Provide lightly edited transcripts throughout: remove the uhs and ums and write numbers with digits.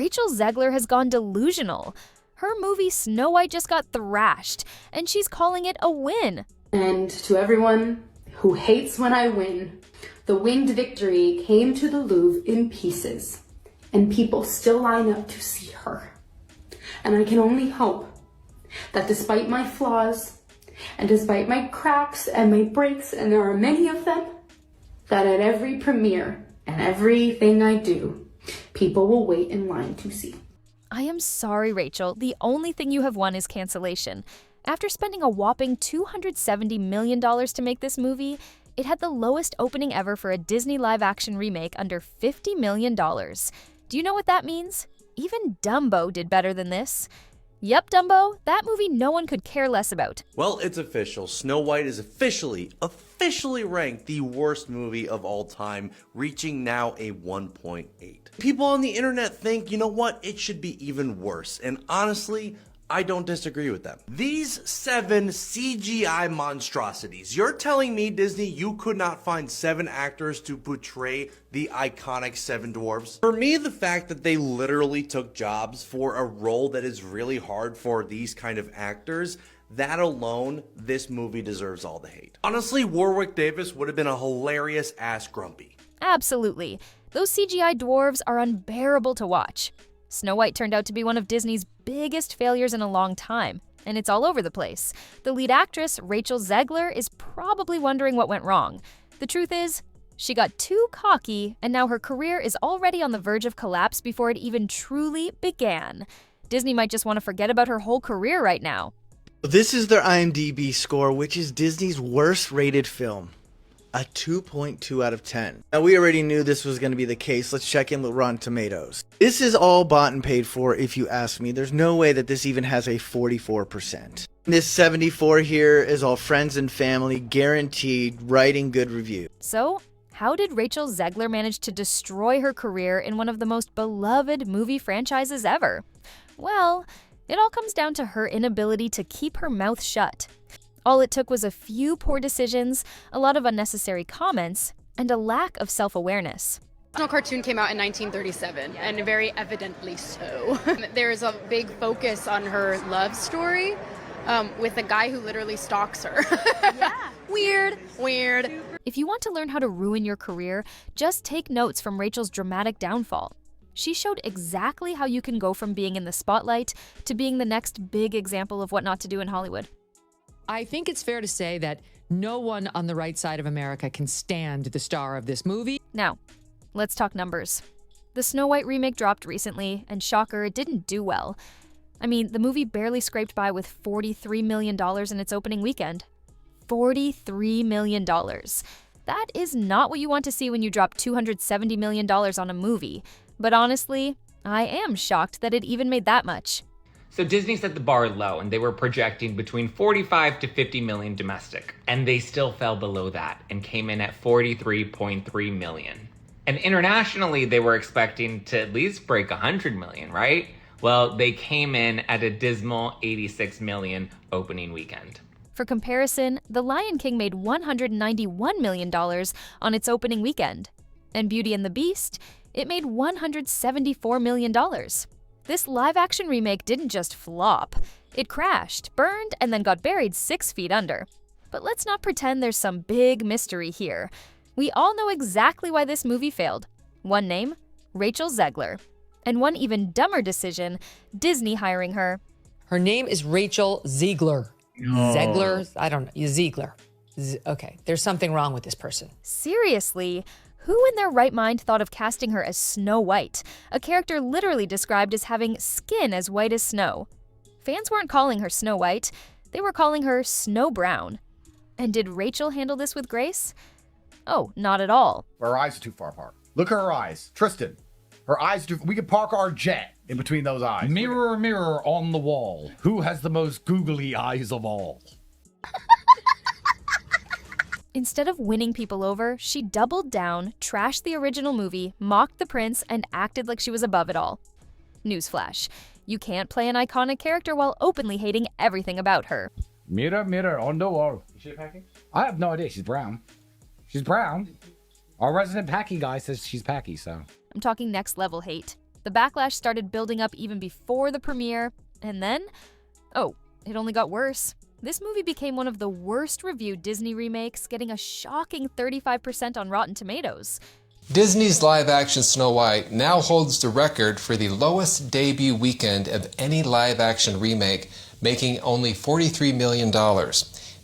Rachel Zegler has gone delusional. Her movie Snow White just got thrashed, and she's calling it a win. And to everyone who hates when I win, the winged victory came to the Louvre in pieces, and people still line up to see her. And I can only hope that despite my flaws, and despite my cracks and my breaks, and there are many of them, that at every premiere and everything I do, people will wait in line to see. I am sorry, Rachel. The only thing you have won is cancellation. After spending a whopping $270 million to make this movie, it had the lowest opening ever for a Disney live-action remake, under $50 million. Do you know what that means? Even Dumbo did better than this. Yep, Dumbo, that movie no one could care less about. Well, it's official. Snow White is officially ranked the worst movie of all time, reaching now a 1.8. People on the internet think, you know what, it should be even worse. And honestly, I don't disagree with them. These 7 CGI monstrosities. You're telling me, Disney, you could not find 7 actors to portray the iconic 7 dwarves? For me, the fact that they literally took jobs for a role that is really hard for these kind of actors, that alone, this movie deserves all the hate. Honestly, Warwick Davis would have been a hilarious ass Grumpy. Absolutely. Those CGI dwarves are unbearable to watch. Snow White turned out to be one of Disney's biggest failures in a long time, and it's all over the place. The lead actress, Rachel Zegler, is probably wondering what went wrong. The truth is, she got too cocky, and now her career is already on the verge of collapse before it even truly began. Disney might just want to forget about her whole career right now. This is their IMDb score, which is Disney's worst rated film. A 2.2 out of 10. Now, we already knew this was going to be the case. Let's check in with Rotten Tomatoes. This is all bought and paid for, if you ask me. There's no way that this even has a 44%. This 74 here is all friends and family, guaranteed, writing good review. So, how did Rachel Zegler manage to destroy her career in one of the most beloved movie franchises ever? Well, it all comes down to her inability to keep her mouth shut. All it took was a few poor decisions, a lot of unnecessary comments, and a lack of self-awareness. The original cartoon came out in 1937, and very evidently so. There's a big focus on her love story with a guy who literally stalks her. Yeah. Weird. If you want to learn how to ruin your career, just take notes from Rachel's dramatic downfall. She showed exactly how you can go from being in the spotlight to being the next big example of what not to do in Hollywood. I think it's fair to say that no one on the right side of America can stand the star of this movie. Now, let's talk numbers. The Snow White remake dropped recently, and shocker, it didn't do well. I mean, the movie barely scraped by with $43 million in its opening weekend. $43 million. That is not what you want to see when you drop $270 million on a movie. But honestly, I am shocked that it even made that much. So Disney set the bar low, and they were projecting between 45 to 50 million domestic. And they still fell below that and came in at 43.3 million. And internationally, they were expecting to at least break 100 million, right? Well, they came in at a dismal 86 million opening weekend. For comparison, The Lion King made $191 million on its opening weekend. And Beauty and the Beast, it made $174 million. This live-action remake didn't just flop. It crashed, burned, and then got buried 6 feet under. But let's not pretend there's some big mystery here. We all know exactly why this movie failed. One name, Rachel Zegler. And one even dumber decision, Disney hiring her. Her name is Rachel Zegler. Zegler? I don't know. Zegler. Okay, there's something wrong with this person. Seriously? Who in their right mind thought of casting her as Snow White, a character literally described as having skin as white as snow? Fans weren't calling her Snow White, they were calling her Snow Brown. And did Rachel handle this with grace? Oh, not at all. Her eyes are too far apart. Look at her eyes. Tristan, her eyes, we could park our jet in between those eyes. Mirror, mirror on the wall, who has the most googly eyes of all? Instead of winning people over, she doubled down, trashed the original movie, mocked the prince, and acted like she was above it all. Newsflash, you can't play an iconic character while openly hating everything about her. Mirror, mirror on the wall. Is she a packy? I have no idea. She's brown. She's brown. Our resident packy guy says she's packy, so. I'm talking next level hate. The backlash started building up even before the premiere, and then, oh, it only got worse. This movie became one of the worst reviewed Disney remakes, getting a shocking 35% on Rotten Tomatoes. Disney's live-action Snow White now holds the record for the lowest debut weekend of any live-action remake, making only $43 million.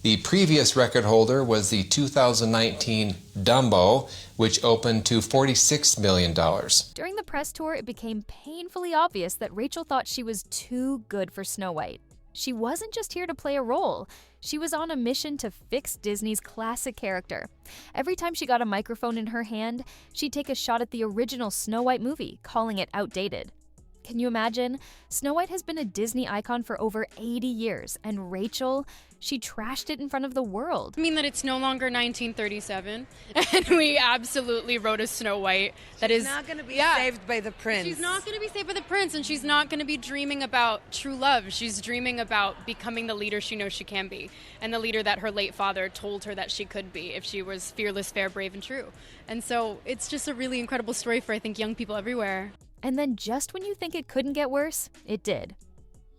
The previous record holder was the 2019 Dumbo, which opened to $46 million. During the press tour, it became painfully obvious that Rachel thought she was too good for Snow White. She wasn't just here to play a role. She was on a mission to fix Disney's classic character. Every time she got a microphone in her hand, she'd take a shot at the original Snow White movie, calling it outdated. Can you imagine? Snow White has been a Disney icon for over 80 years, and Rachel, she trashed it in front of the world. I mean that it's no longer 1937, and we absolutely wrote a Snow White that is not going to be saved by the prince. She's not going to be saved by the prince, and she's not going to be dreaming about true love. She's dreaming about becoming the leader she knows she can be, and the leader that her late father told her that she could be if she was fearless, fair, brave, and true. And so it's just a really incredible story for, I think, young people everywhere. And then just when you think it couldn't get worse, it did.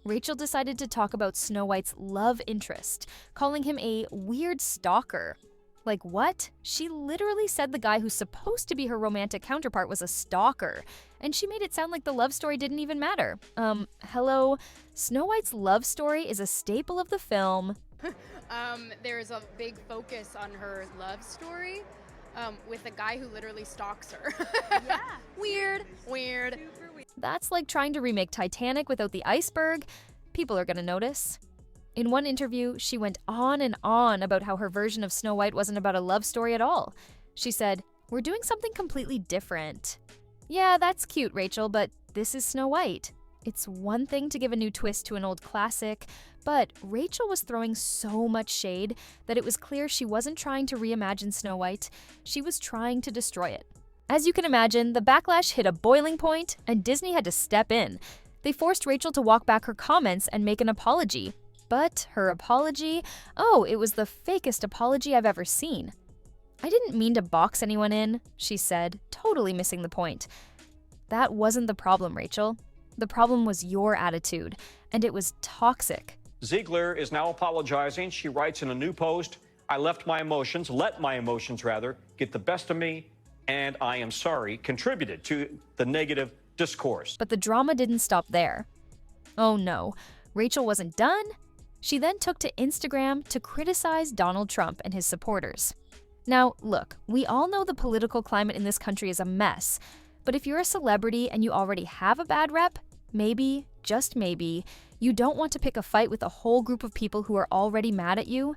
Rachel decided to talk about Snow White's love interest, calling him a weird stalker. Like what? She literally said the guy who's supposed to be her romantic counterpart was a stalker, and she made it sound like the love story didn't even matter. Hello? Snow White's love story is a staple of the film. There's a big focus on her love story. With a guy who literally stalks her. Yeah. Weird. That's like trying to remake Titanic without the iceberg. People are gonna notice. In one interview, she went on and on about how her version of Snow White wasn't about a love story at all. She said, "We're doing something completely different." Yeah, that's cute, Rachel, but this is Snow White. It's one thing to give a new twist to an old classic, but Rachel was throwing so much shade that it was clear she wasn't trying to reimagine Snow White, she was trying to destroy it. As you can imagine, the backlash hit a boiling point, and Disney had to step in. They forced Rachel to walk back her comments and make an apology. But her apology? Oh, it was the fakest apology I've ever seen. "I didn't mean to box anyone in," she said, totally missing the point. That wasn't the problem, Rachel. The problem was your attitude, and it was toxic. Zegler is now apologizing. She writes in a new post, "I let my emotions, get the best of me, and I am sorry, contributed to the negative discourse." But the drama didn't stop there. Oh no, Rachel wasn't done. She then took to Instagram to criticize Donald Trump and his supporters. Now, look, we all know the political climate in this country is a mess, but if you're a celebrity and you already have a bad rep, maybe, just maybe, you don't want to pick a fight with a whole group of people who are already mad at you.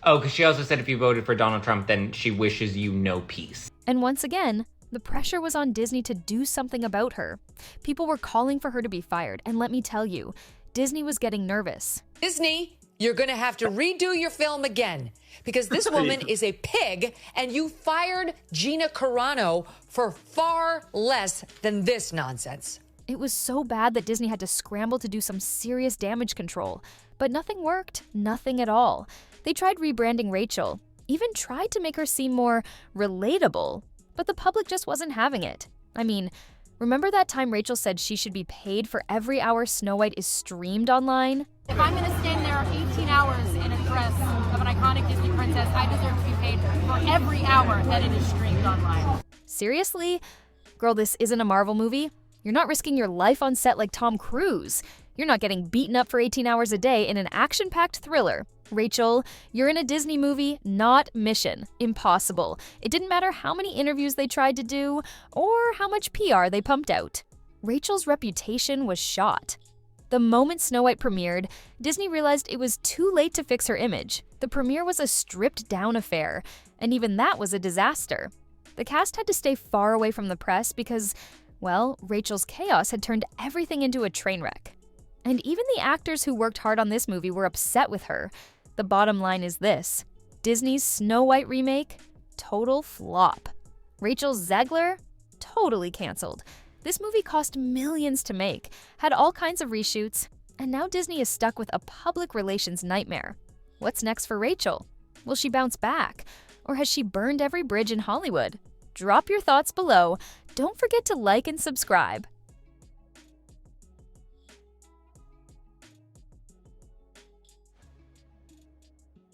Oh, because she also said if you voted for Donald Trump, then she wishes you no peace. And once again, the pressure was on Disney to do something about her. People were calling for her to be fired, and let me tell you, Disney was getting nervous. Disney, you're going to have to redo your film again because this woman is a pig and you fired Gina Carano for far less than this nonsense. It was so bad that Disney had to scramble to do some serious damage control. But nothing worked, nothing at all. They tried rebranding Rachel, even tried to make her seem more relatable, but the public just wasn't having it. I mean, remember that time Rachel said she should be paid for every hour Snow White is streamed online? If I'm going to stand there 18 hours in a dress of an iconic Disney princess, I deserve to be paid for every hour that it is streamed online. Seriously? Girl, this isn't a Marvel movie. You're not risking your life on set like Tom Cruise. You're not getting beaten up for 18 hours a day in an action-packed thriller. Rachel, you're in a Disney movie, not Mission. Impossible. It didn't matter how many interviews they tried to do or how much PR they pumped out. Rachel's reputation was shot. The moment Snow White premiered, Disney realized it was too late to fix her image. The premiere was a stripped-down affair, and even that was a disaster. The cast had to stay far away from the press because, well, Rachel's chaos had turned everything into a train wreck. And even the actors who worked hard on this movie were upset with her. The bottom line is this: Disney's Snow White remake, total flop. Rachel Zegler, totally canceled. This movie cost millions to make, had all kinds of reshoots, and now Disney is stuck with a public relations nightmare. What's next for Rachel? Will she bounce back? Or has she burned every bridge in Hollywood? Drop your thoughts below. Don't forget to like and subscribe.